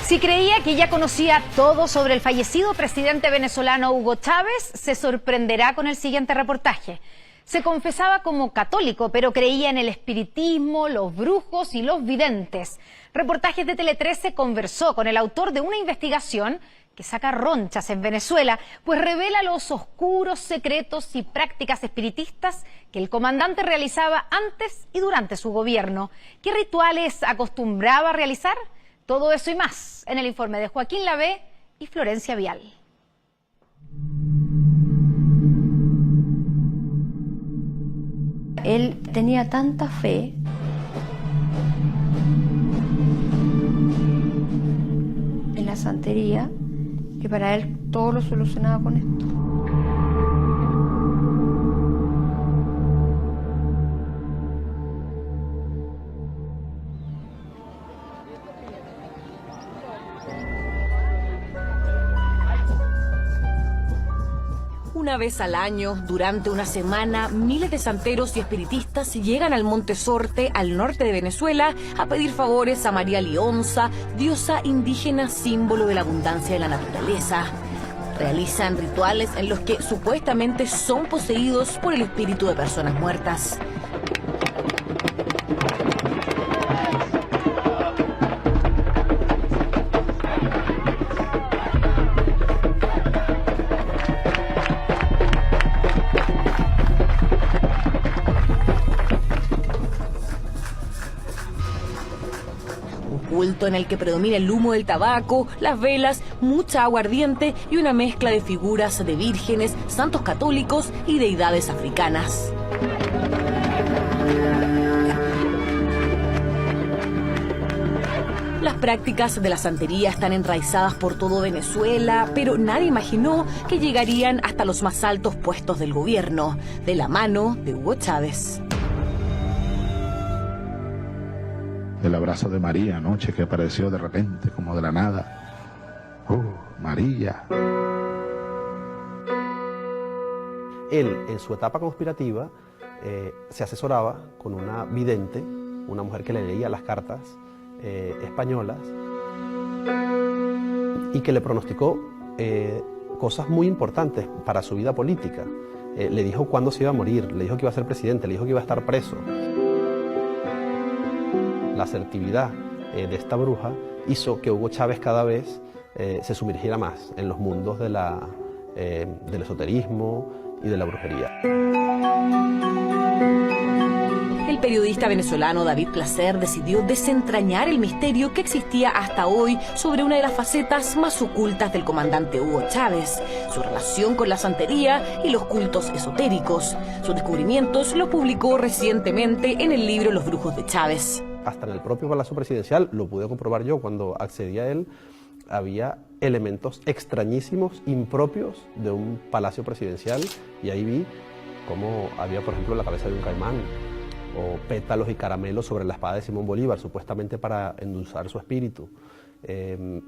Si creía que ya conocía todo sobre el fallecido presidente venezolano Hugo Chávez, se sorprenderá con el siguiente reportaje. Se confesaba como católico, pero creía en el espiritismo, los brujos y los videntes. Reportajes de Tele 13 conversó con el autor de una investigación que saca ronchas en Venezuela, pues revela los oscuros secretos y prácticas espiritistas que el comandante realizaba antes y durante su gobierno. ¿Qué rituales acostumbraba a realizar? Todo eso y más en el informe de Joaquín Lavé y Florencia Vial. Él tenía tanta fe en la santería que para él todo lo solucionaba con esto. Una vez al año, durante una semana, miles de santeros y espiritistas llegan al Monte Sorte, al norte de Venezuela, a pedir favores a María Lionza, diosa indígena símbolo de la abundancia de la naturaleza. Realizan rituales en los que supuestamente son poseídos por el espíritu de personas muertas. Culto en el que predomina el humo del tabaco, las velas, mucha agua ardiente y una mezcla de figuras de vírgenes, santos católicos y deidades africanas. Las prácticas de la santería están enraizadas por todo Venezuela, pero nadie imaginó que llegarían hasta los más altos puestos del gobierno, de la mano de Hugo Chávez. El abrazo de María anoche que apareció de repente, como de la nada. María. Él, en su etapa conspirativa, se asesoraba con una vidente, una mujer que le leía las cartas españolas y que le pronosticó cosas muy importantes para su vida política. Le dijo cuándo se iba a morir, le dijo que iba a ser presidente, le dijo que iba a estar preso. La asertividad de esta bruja hizo que Hugo Chávez cada vez se sumergiera más en los mundos del esoterismo y de la brujería. El periodista venezolano David Placer decidió desentrañar el misterio que existía hasta hoy sobre una de las facetas más ocultas del comandante Hugo Chávez, su relación con la santería y los cultos esotéricos. Sus descubrimientos los publicó recientemente en el libro Los brujos de Chávez. Hasta en el propio Palacio Presidencial, lo pude comprobar yo cuando accedí a él, había elementos extrañísimos, impropios de un palacio presidencial, y ahí vi cómo había, por ejemplo, la cabeza de un caimán, o pétalos y caramelos sobre la espada de Simón Bolívar, supuestamente para endulzar su espíritu.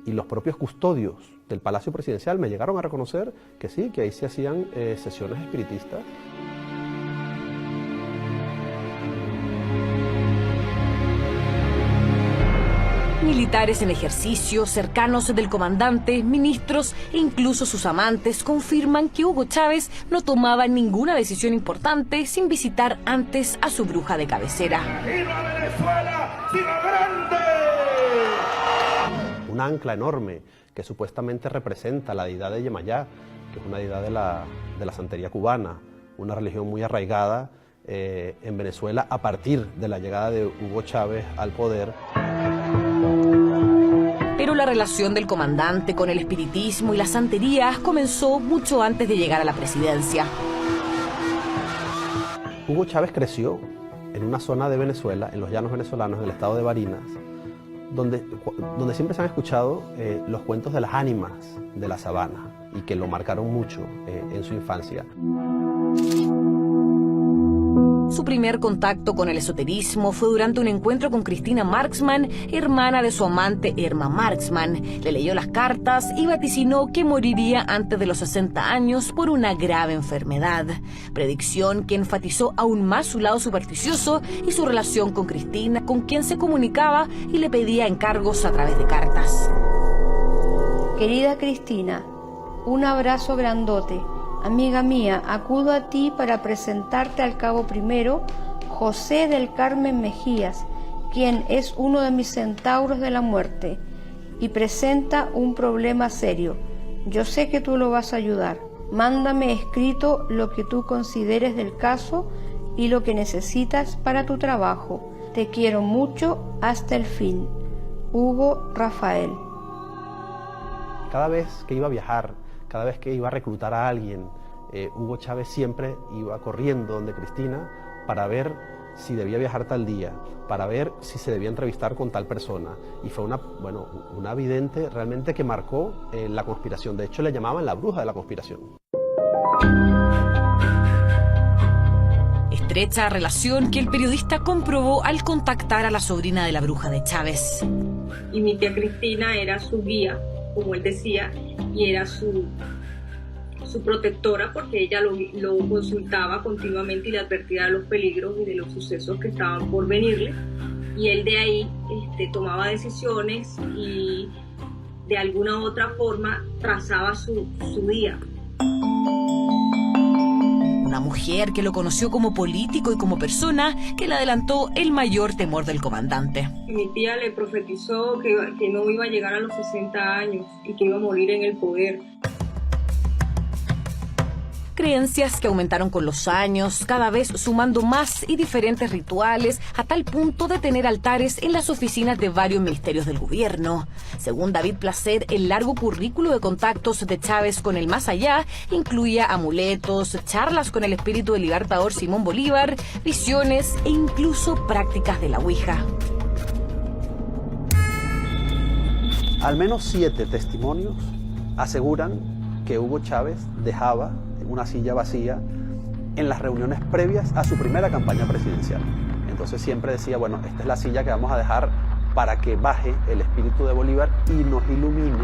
Y los propios custodios del Palacio Presidencial me llegaron a reconocer que sí, que ahí se hacían sesiones espiritistas. Militares en ejercicio, cercanos del comandante, ministros e incluso sus amantes confirman que Hugo Chávez no tomaba ninguna decisión importante sin visitar antes a su bruja de cabecera. ¡Viva Venezuela! ¡Viva grande! Un ancla enorme que supuestamente representa la deidad de Yemayá, que es una deidad de la santería cubana, una religión muy arraigada en Venezuela a partir de la llegada de Hugo Chávez al poder. Pero la relación del comandante con el espiritismo y la santería comenzó mucho antes de llegar a la presidencia. Hugo Chávez creció en una zona de Venezuela, en los llanos venezolanos, en el estado de Barinas, donde siempre se han escuchado los cuentos de las ánimas de la sabana y que lo marcaron mucho en su infancia. Su primer contacto con el esoterismo fue durante un encuentro con Cristina Marxman, hermana de su amante Irma Marxman. Le leyó las cartas y vaticinó que moriría antes de los 60 años por una grave enfermedad. Predicción que enfatizó aún más su lado supersticioso y su relación con Cristina, con quien se comunicaba y le pedía encargos a través de cartas. Querida Cristina, un abrazo grandote. Amiga mía, acudo a ti para presentarte al cabo primero José del Carmen Mejías, quien es uno de mis centauros de la muerte y presenta un problema serio. Yo sé que tú lo vas a ayudar. Mándame escrito lo que tú consideres del caso y lo que necesitas para tu trabajo. Te quiero mucho hasta el fin. Hugo Rafael. Cada vez que iba a viajar, cada vez que iba a reclutar a alguien, Hugo Chávez siempre iba corriendo donde Cristina para ver si debía viajar tal día, para ver si se debía entrevistar con tal persona. Y fue una vidente realmente que marcó la conspiración. De hecho, le llamaban la bruja de la conspiración. Estrecha relación que el periodista comprobó al contactar a la sobrina de la bruja de Chávez. Y mi tía Cristina era su guía, como él decía, y era su protectora, porque ella lo consultaba continuamente y le advertía de los peligros y de los sucesos que estaban por venirle, y él de ahí tomaba decisiones y de alguna u otra forma trazaba su día. Una mujer que lo conoció como político y como persona, que le adelantó el mayor temor del comandante. Mi tía le profetizó que no iba a llegar a los 60 años y que iba a morir en el poder. Creencias que aumentaron con los años, cada vez sumando más y diferentes rituales, a tal punto de tener altares en las oficinas de varios ministerios del gobierno. Según David Placer, el largo currículo de contactos de Chávez con el más allá incluía amuletos, charlas con el espíritu del libertador Simón Bolívar, visiones e incluso prácticas de la Ouija. Al menos 7 testimonios aseguran que Hugo Chávez dejaba una silla vacía en las reuniones previas a su primera campaña presidencial. Entonces siempre decía, bueno, esta es la silla que vamos a dejar para que baje el espíritu de Bolívar y nos ilumine.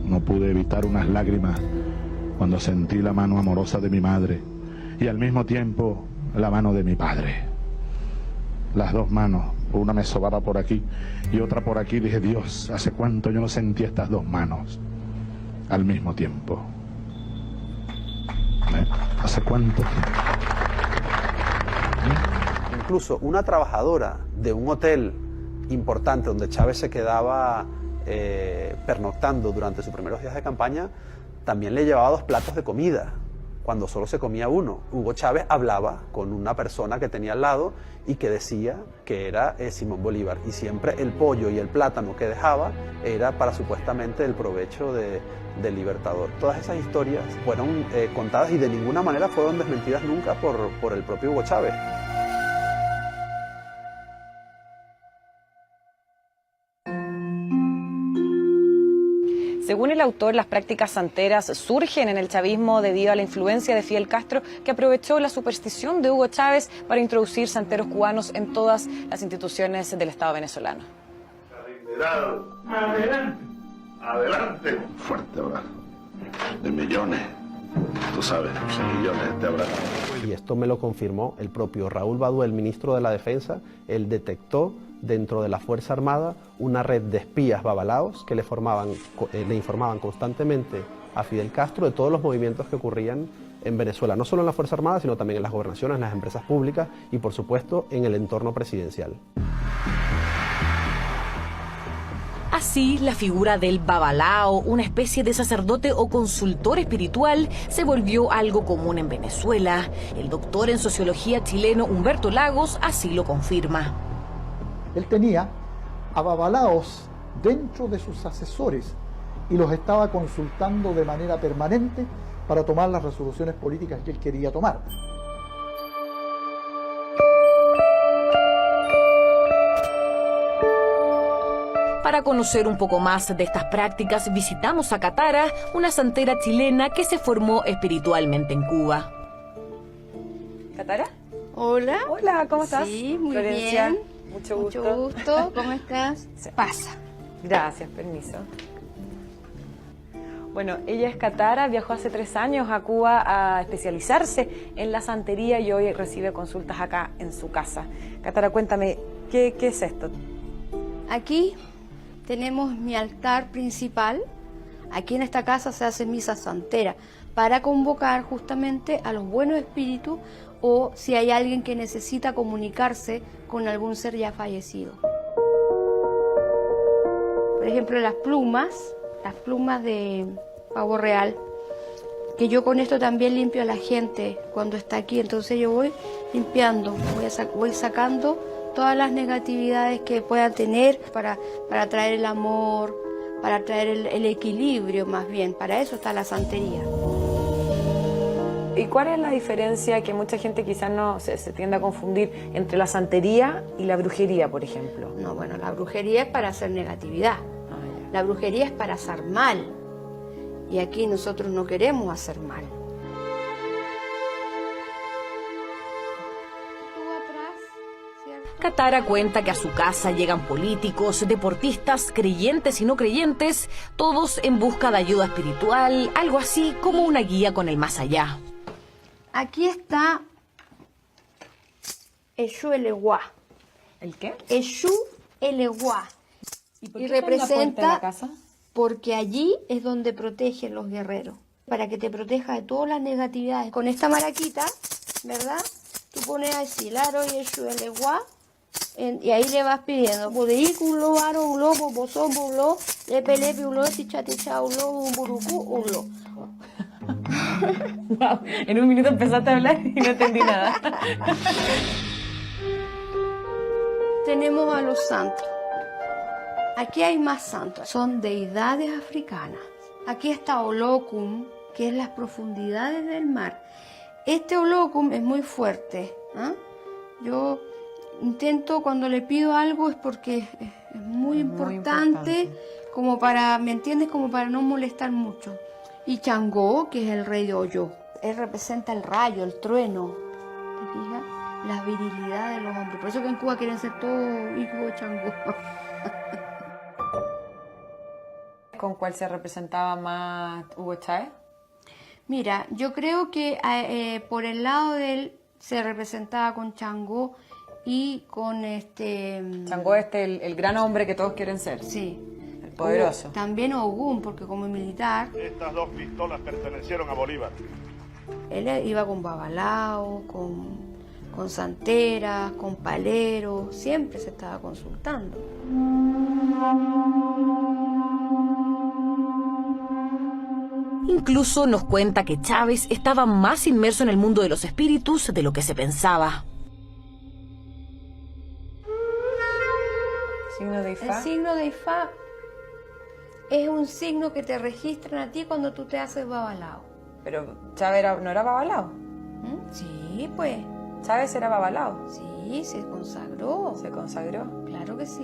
No pude evitar unas lágrimas cuando sentí la mano amorosa de mi madre y al mismo tiempo la mano de mi padre. Las dos manos, una me sobaba por aquí y otra por aquí. Dije, Dios, ¿hace cuánto yo no sentí estas dos manos al mismo tiempo? ¿Hace cuánto tiempo? Incluso una trabajadora de un hotel importante donde Chávez se quedaba pernoctando durante sus primeros días de campaña, también le llevaba 2 platos de comida, cuando solo se comía uno. Hugo Chávez hablaba con una persona que tenía al lado y que decía que era Simón Bolívar, y siempre el pollo y el plátano que dejaba era para supuestamente el provecho del libertador. Todas esas historias fueron contadas y de ninguna manera fueron desmentidas nunca por el propio Hugo Chávez. Según el autor, las prácticas santeras surgen en el chavismo debido a la influencia de Fidel Castro, que aprovechó la superstición de Hugo Chávez para introducir santeros cubanos en todas las instituciones del Estado venezolano. Adelante. Adelante. Fuerte abrazo. De millones. Tú sabes, millones de abrazos. Y esto me lo confirmó el propio Raúl Badú, el ministro de la Defensa. Él detectó dentro de la Fuerza Armada una red de espías babalaos que le informaban constantemente a Fidel Castro de todos los movimientos que ocurrían en Venezuela, no solo en la Fuerza Armada, sino también en las gobernaciones, en las empresas públicas y, por supuesto, en el entorno presidencial. Así, la figura del babalao, una especie de sacerdote o consultor espiritual, se volvió algo común en Venezuela. El doctor en sociología chileno Humberto Lagos así lo confirma. Él tenía a babalaos dentro de sus asesores y los estaba consultando de manera permanente para tomar las resoluciones políticas que él quería tomar. Para conocer un poco más de estas prácticas, visitamos a Catara, una santera chilena que se formó espiritualmente en Cuba. ¿Catara? Hola. Hola, ¿cómo estás? Sí, muy Florencia, bien. Mucho gusto. Mucho gusto. ¿Cómo estás? Sí. Pasa. Gracias, permiso. Bueno, ella es Catara, viajó hace 3 años a Cuba a especializarse en la santería y hoy recibe consultas acá en su casa. Catara, cuéntame, ¿qué es esto? Aquí tenemos mi altar principal. Aquí en esta casa se hace misa santera para convocar justamente a los buenos espíritus o si hay alguien que necesita comunicarse con algún ser ya fallecido. Por ejemplo, las plumas de pavo real, que yo con esto también limpio a la gente cuando está aquí. Entonces yo voy limpiando, voy sacando todas las negatividades que puedan tener para traer el amor, para traer el equilibrio más bien. Para eso está la santería. ¿Y cuál es la diferencia que mucha gente quizás no se tiende a confundir entre la santería y la brujería, por ejemplo? No, bueno, la brujería es para hacer negatividad. La brujería es para hacer mal. Y aquí nosotros no queremos hacer mal. Katara cuenta que a su casa llegan políticos, deportistas, creyentes y no creyentes, todos en busca de ayuda espiritual, algo así como una guía con el más allá. Aquí está Eshu Eleguá. ¿El qué? Eshu Eleguá. ¿Y por qué Y está en la puerta de representa la casa? porque allí es donde protegen los guerreros, para que te proteja de todas las negatividades. Con esta maraquita, ¿verdad? Tú pones así, Laro y Eshu Eleguá, y ahí le vas pidiendo, Bodeiculo, Aro, Ulo, Bobozón, Bulo, Lepelepi, Ulo, Tichaticha, Ulo, Umburuku, Ulo. Wow, en un minuto empezaste a hablar y no entendí nada. Tenemos a los santos. Aquí hay más santos. Son deidades africanas. Aquí está Olokun, que es las profundidades del mar. Este Olokun es muy fuerte. Yo intento, cuando le pido algo, es porque es muy importante, como para, ¿me entiendes? Como para no molestar mucho. Y Changó, que es el rey de Oyo. Él representa el rayo, el trueno. ¿Te fijas? La virilidad de los hombres. Por eso que en Cuba quieren ser todos hijos de Changó. ¿Con cuál se representaba más Hugo Chávez? Mira, yo creo que por el lado de él se representaba con Changó y con Changó es el gran hombre que todos quieren ser. Sí. El poderoso. También Ogún, porque como militar... Estas dos pistolas pertenecieron a Bolívar. Él iba con babalao, con santeras, con paleros, siempre se estaba consultando. Incluso nos cuenta que Chávez estaba más inmerso en el mundo de los espíritus de lo que se pensaba. ¿Signo de Ifá? El signo de Ifá es un signo que te registran a ti cuando tú te haces babalao. Pero Chávez no era babalao. Sí, pues. Chávez era babalao. Sí, se consagró. ¿Se consagró? Claro que sí.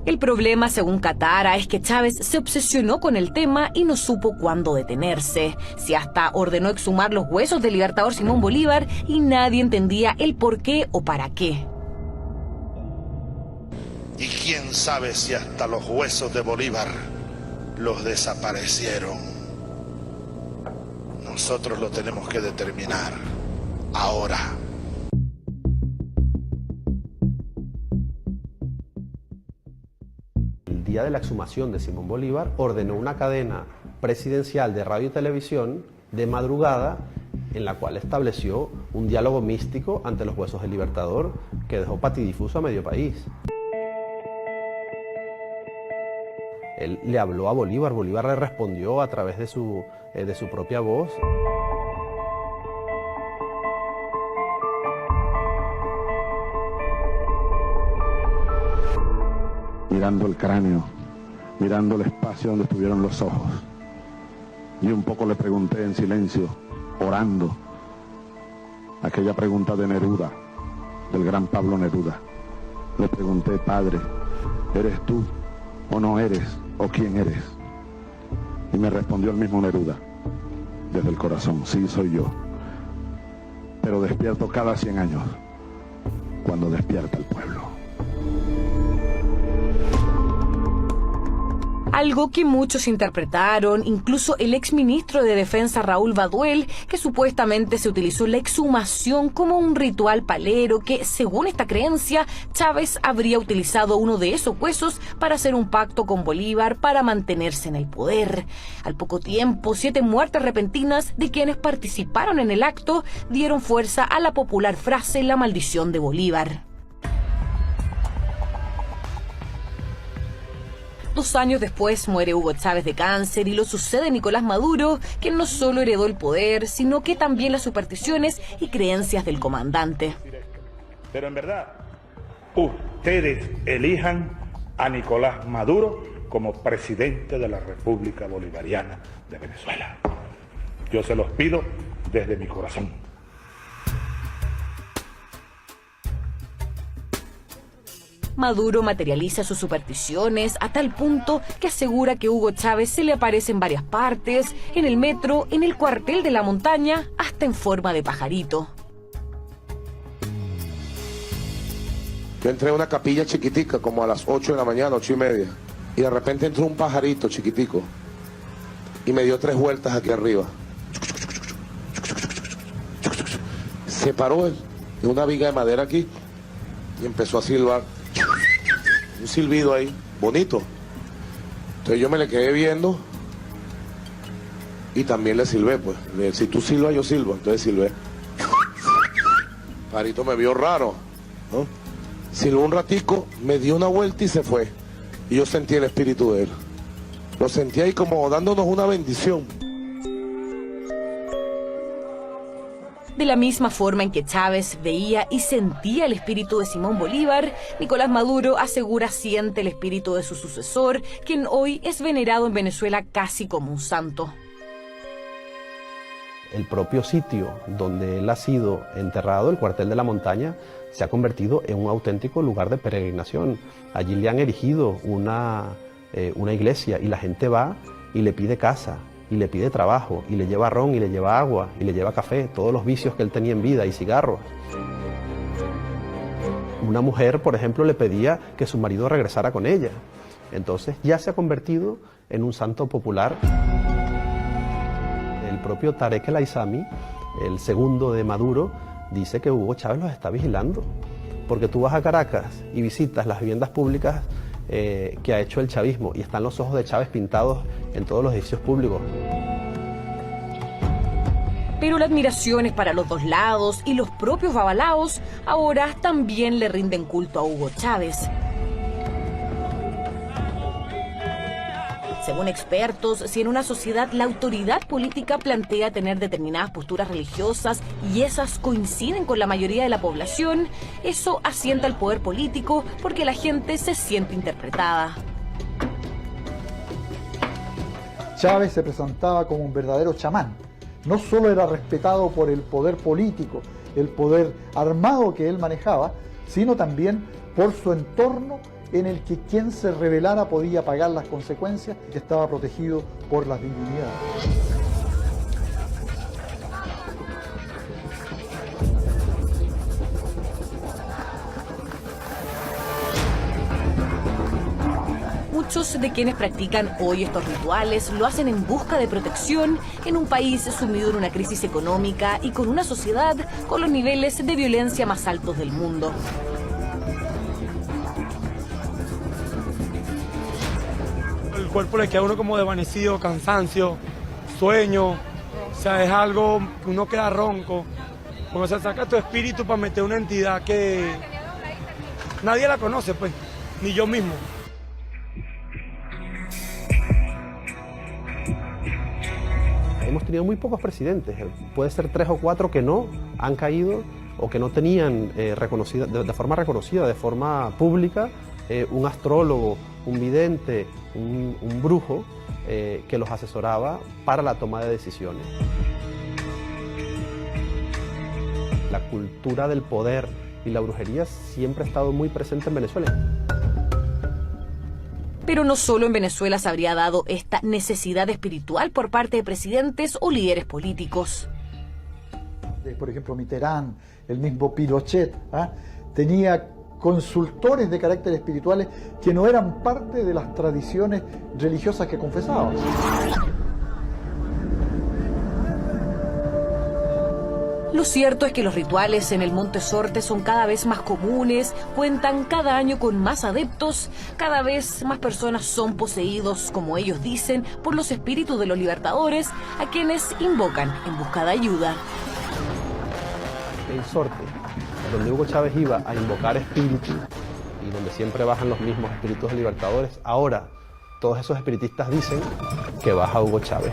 El problema, según Katara, es que Chávez se obsesionó con el tema y no supo cuándo detenerse. Si hasta ordenó exhumar los huesos del libertador Simón Bolívar y nadie entendía el por qué o para qué. Y quién sabe si hasta los huesos de Bolívar los desaparecieron. Nosotros lo tenemos que determinar ahora. El día de la exhumación de Simón Bolívar ordenó una cadena presidencial de radio y televisión de madrugada en la cual estableció un diálogo místico ante los huesos del libertador que dejó patidifuso a medio país. Él le habló a Bolívar, Bolívar le respondió a través de su propia voz. Mirando el cráneo, mirando el espacio donde estuvieron los ojos. Y un poco le pregunté en silencio, orando, aquella pregunta de Neruda, del gran Pablo Neruda. Le pregunté, Padre, ¿eres tú o no eres o quién eres? Y me respondió el mismo Neruda, desde el corazón, sí, soy yo. Pero despierto cada 100 años, cuando despierta el pueblo. Algo que muchos interpretaron, incluso el exministro de Defensa Raúl Baduel, que supuestamente se utilizó la exhumación como un ritual palero que, según esta creencia, Chávez habría utilizado uno de esos huesos para hacer un pacto con Bolívar para mantenerse en el poder. Al poco tiempo, 7 muertes repentinas de quienes participaron en el acto dieron fuerza a la popular frase "la maldición de Bolívar". 2 años después muere Hugo Chávez de cáncer y lo sucede Nicolás Maduro, quien no solo heredó el poder, sino que también las supersticiones y creencias del comandante. Pero en verdad, ustedes elijan a Nicolás Maduro como presidente de la República Bolivariana de Venezuela. Yo se los pido desde mi corazón. Maduro materializa sus supersticiones a tal punto que asegura que Hugo Chávez se le aparece en varias partes, en el metro, en el cuartel de la montaña, hasta en forma de pajarito. Yo entré a una capilla chiquitica como a las 8 de la mañana, 8:30, y de repente entró un pajarito chiquitico y me dio 3 vueltas aquí arriba. Se paró en una viga de madera aquí y empezó a silbar. Un silbido ahí, bonito. Entonces yo me le quedé viendo y también le silbé, pues. Si tú silbas, yo silbo. Entonces silbé. Parito me vio raro, ¿no? Silbó un ratico, me dio una vuelta y se fue. Y yo sentí el espíritu de él. Lo sentí ahí como dándonos una bendición. De la misma forma en que Chávez veía y sentía el espíritu de Simón Bolívar, Nicolás Maduro asegura siente el espíritu de su sucesor, quien hoy es venerado en Venezuela casi como un santo. El propio sitio donde él ha sido enterrado, el cuartel de la montaña, se ha convertido en un auténtico lugar de peregrinación. Allí le han erigido una iglesia y la gente va y le pide casa, y le pide trabajo, y le lleva ron, y le lleva agua, y le lleva café, todos los vicios que él tenía en vida, y cigarros. Una mujer, por ejemplo, le pedía que su marido regresara con ella. Entonces ya se ha convertido en un santo popular. El propio Tarek El Aissami, el segundo de Maduro, dice que Hugo Chávez los está vigilando. Porque tú vas a Caracas y visitas las viviendas públicas que ha hecho el chavismo y están los ojos de Chávez pintados en todos los edificios públicos. Pero la admiración es para los dos lados y los propios babalaos ahora también le rinden culto a Hugo Chávez. Según expertos, si en una sociedad la autoridad política plantea tener determinadas posturas religiosas y esas coinciden con la mayoría de la población, eso asienta al poder político porque la gente se siente interpretada. Chávez se presentaba como un verdadero chamán. No solo era respetado por el poder político, el poder armado que él manejaba, sino también por su entorno en el que quien se rebelara podía pagar las consecuencias, que estaba protegido por las divinidades. Muchos de quienes practican hoy estos rituales lo hacen en busca de protección en un país sumido en una crisis económica y con una sociedad con los niveles de violencia más altos del mundo. El cuerpo le queda a uno como desvanecido, cansancio, sueño, o sea, es algo que uno queda ronco. Cuando se saca tu espíritu para meter una entidad que nadie la conoce, pues, ni yo mismo. Hemos tenido muy pocos presidentes, puede ser 3 o 4 que no han caído o que no tenían reconocida, de forma reconocida, de forma pública, un astrólogo, un vidente, un brujo que los asesoraba para la toma de decisiones. La cultura del poder y la brujería siempre ha estado muy presente en Venezuela. Pero no solo en Venezuela se habría dado esta necesidad espiritual por parte de presidentes o líderes políticos. Por ejemplo, Mitterrand, el mismo Pinochet, tenía consultores de carácter espirituales que no eran parte de las tradiciones religiosas que confesaban. Lo cierto es que los rituales en el Monte Sorte son cada vez más comunes, cuentan cada año con más adeptos, cada vez más personas son poseídos, como ellos dicen, por los espíritus de los libertadores, a quienes invocan en busca de ayuda. El Sorte, donde Hugo Chávez iba a invocar espíritus y donde siempre bajan los mismos espíritus libertadores, ahora todos esos espiritistas dicen que baja Hugo Chávez.